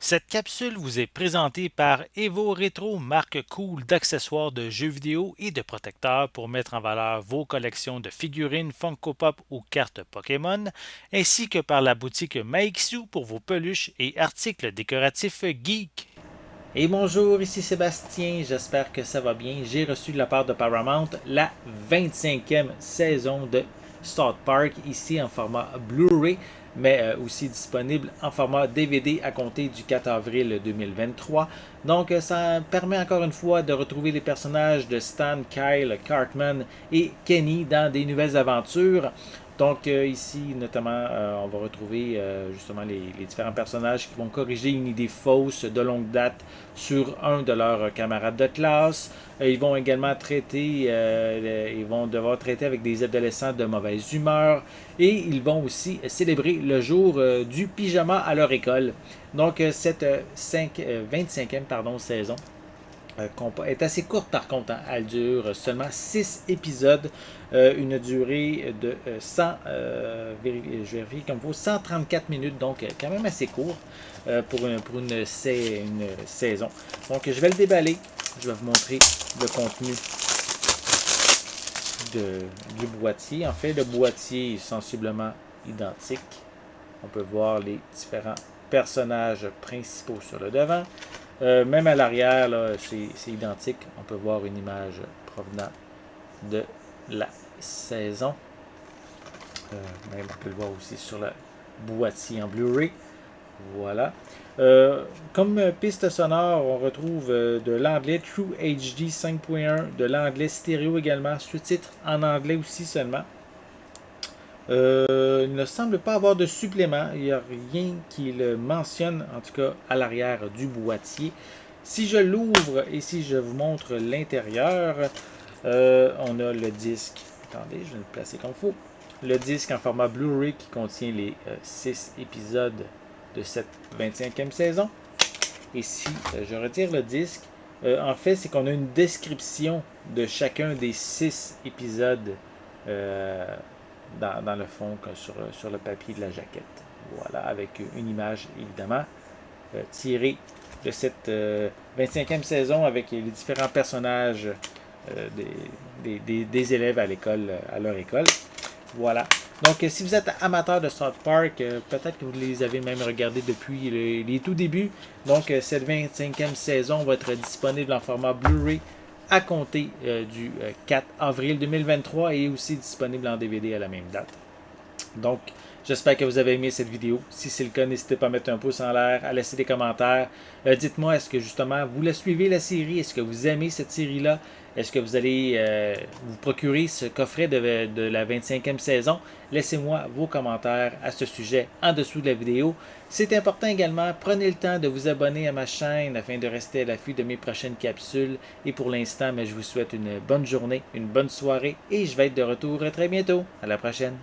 Cette capsule vous est présentée par Evo Retro, marque cool d'accessoires de jeux vidéo et de protecteurs pour mettre en valeur vos collections de figurines Funko Pop ou cartes Pokémon, ainsi que par la boutique Maixu pour vos peluches et articles décoratifs geek. Et bonjour, ici Sébastien, j'espère que ça va bien. J'ai reçu de la part de Paramount la 25e saison de South Park, ici en format Blu-ray, mais aussi disponible en format DVD à compter du 4 avril 2023. Donc ça permet encore une fois de retrouver les personnages de Stan, Kyle, Cartman et Kenny dans des nouvelles aventures. Donc ici, notamment, on va retrouver justement les différents personnages qui vont corriger une idée fausse de longue date sur un de leurs camarades de classe. Ils vont également ils vont devoir traiter avec des adolescents de mauvaise humeur et ils vont aussi célébrer le jour du pyjama à leur école. Donc cette 25e saison est assez courte par contre, hein. Elle dure seulement 6 épisodes, une durée de 134 minutes, donc quand même assez court pour une saison. Donc je vais le déballer, je vais vous montrer le contenu du boîtier. En fait, le boîtier est sensiblement identique. On peut voir les différents personnages principaux sur le devant. Même à l'arrière, c'est identique. On peut voir une image provenant de la saison. Même on peut le voir aussi sur le boîtier en Blu-ray. Voilà. Comme piste sonore, on retrouve de l'anglais True HD 5.1, de l'anglais stéréo également, sous-titres en anglais aussi seulement. Il ne semble pas avoir de supplément. Il n'y a rien qui le mentionne, en tout cas à l'arrière du boîtier. Si je l'ouvre et si je vous montre l'intérieur, on a le disque. Attendez, je vais le placer comme il faut. Le disque en format Blu-ray qui contient les 6 épisodes de cette 25e saison. Et si je retire le disque, en fait, c'est qu'on a une description de chacun des 6 épisodes dans le fond, sur le papier de la jaquette. Voilà, avec une image évidemment tirée de cette 25e saison avec les différents personnages des élèves à l'école, à leur école. Voilà. Donc, si vous êtes amateur de South Park, peut-être que vous les avez même regardés depuis les tout débuts. Donc, cette 25e saison va être disponible en format Blu-ray à compter du 4 avril 2023 et aussi disponible en DVD à la même date. Donc, j'espère que vous avez aimé cette vidéo. Si c'est le cas, n'hésitez pas à mettre un pouce en l'air, à laisser des commentaires. Dites-moi, est-ce que justement vous la suivez la série? Est-ce que vous aimez cette série-là? Est-ce que vous allez vous procurer ce coffret de la 25e saison? Laissez-moi vos commentaires à ce sujet en dessous de la vidéo. C'est important également, prenez le temps de vous abonner à ma chaîne afin de rester à l'affût de mes prochaines capsules. Et pour l'instant, je vous souhaite une bonne journée, une bonne soirée et je vais être de retour très bientôt. À la prochaine.